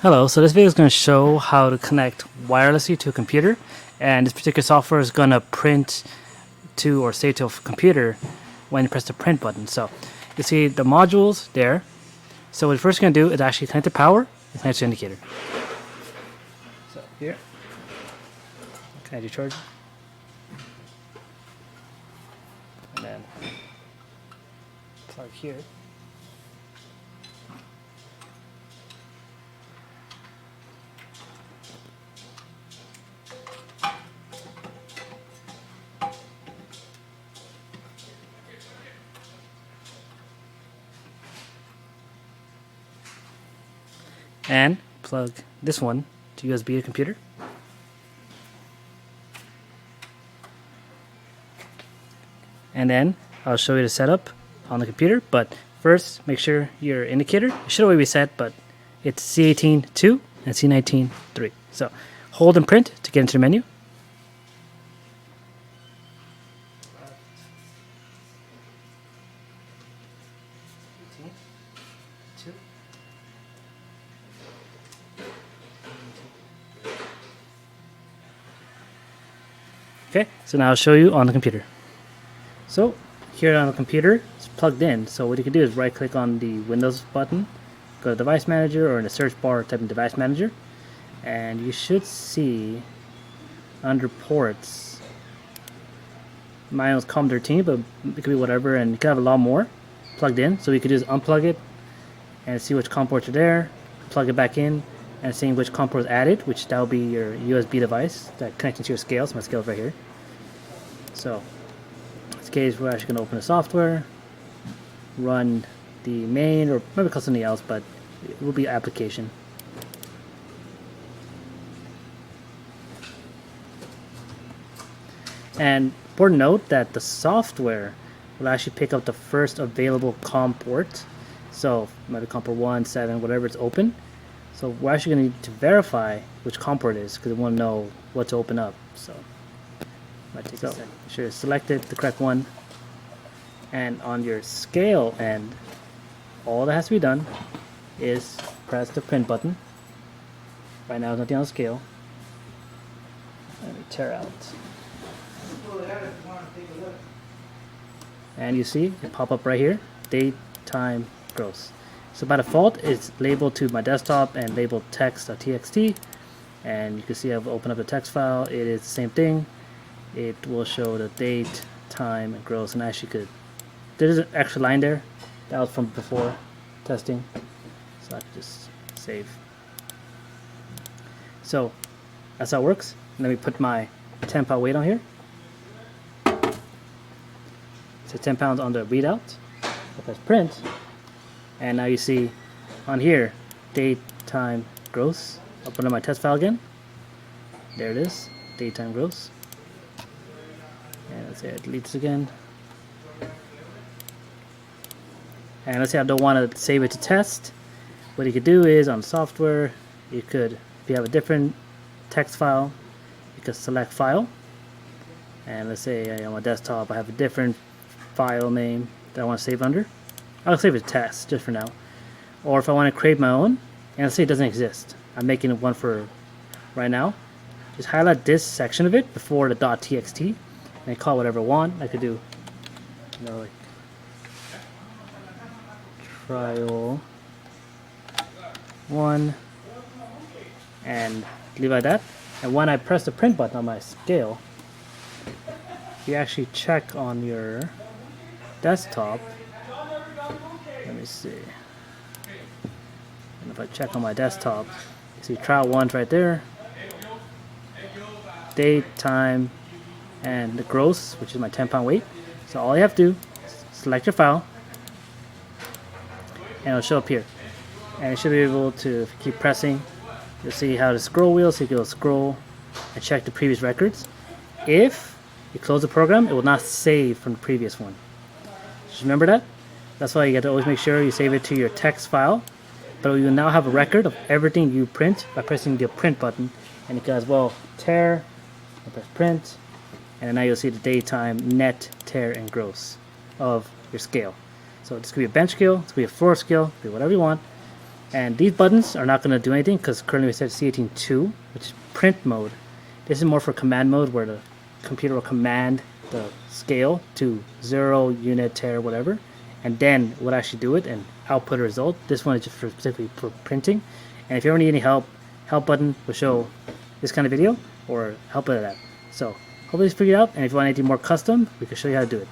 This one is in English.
Hello, so this video is going to show how to connect wirelessly to a computer, and this particular software is going to print to or save to a computer when you press the print button. So you see the modules there. So what we're first going to do is actually connect the power and connect the indicator. So here, connect your charger, and then plug here. And plug this one to USB to computer. And then I'll show you the setup on the computer, but first make sure your indicator, it should already be set, but it's C18-2 and C19-3. So hold and print to get into the menu. Okay, so now I'll show you on the computer. So here on the computer, it's plugged in. So what you can do is right click on the Windows button, go to Device Manager, or in the search bar type in Device Manager, and you should see under ports, mine was COM13, but it could be whatever, and you can have a lot more plugged in. So you could just unplug it and see which COM ports are there, plug it back in, and seeing which COM port is added, which that will be your USB device that connects to your scale. So my scale is right here. So in this case, we're actually going to open the software, run the main, or maybe call something else, but it will be application. And important note that the software will actually pick up the first available COM port. So maybe COM port 1, 7, whatever it's open. So we're actually going to need to verify which COM port it is because we want to know what to open up. So might take a second. Make sure you selected the correct one. And on your scale end, all that has to be done is press the print button. Right now, there's nothing on the scale. Let me tear out. And you see it pop up right here, date, time, gross. So by default, it's labeled to my desktop and labeled text.txt. And you can see I've opened up the text file. It is the same thing. It will show the date, time, and gross. And actually could, there's an extra line there. That was from before testing. So I can just save. So that's how it works. Let me put my 10-pound weight on here. So 10 pounds on the readout. I press print. And now you see on here, date, time, gross. I'll put in my test file again. There it is, date, time, gross. And let's say I delete this again. And let's say I don't want to save it to test. What you could do is on software, you could, if you have a different text file, you could select file. And let's say on my desktop, I have a different file name that I want to save under. I'll save it to test just for now. Or if I want to create my own, and let's say it doesn't exist, I'm making one for right now. Just highlight this section of it before the .txt, and call it whatever I want. I could do, you know, like trial 1, and leave it like that. And when I press the print button on my scale, you actually check on your desktop. Let me see. And if I check on my desktop, you see trial 1's right there. Date, time, and the gross, which is my 10-pound weight. So all you have to do is select your file, and it'll show up here. And you should be able to, if you keep pressing, you'll see how the scroll wheel, so you can go scroll and check the previous records. If you close the program, it will not save from the previous one. Just remember that. That's why you got to always make sure you save it to your text file. But you will now have a record of everything you print by pressing the print button. And you can as well tear, and press print, and now you'll see the date, time, net, tear, and gross of your scale. So this could be a bench scale, this could be a floor scale, it could be whatever you want. And these buttons are not going to do anything because currently we set C18.2, which is print mode. This is more for command mode where the computer will command the scale to 0, unit, tare, whatever, and then we'll actually do it and output a result. This one is just specifically for printing. And if you ever need any help button will show this kind of video or help with that. So hopefully it's figured out, and if you want anything more custom, we can show you how to do it.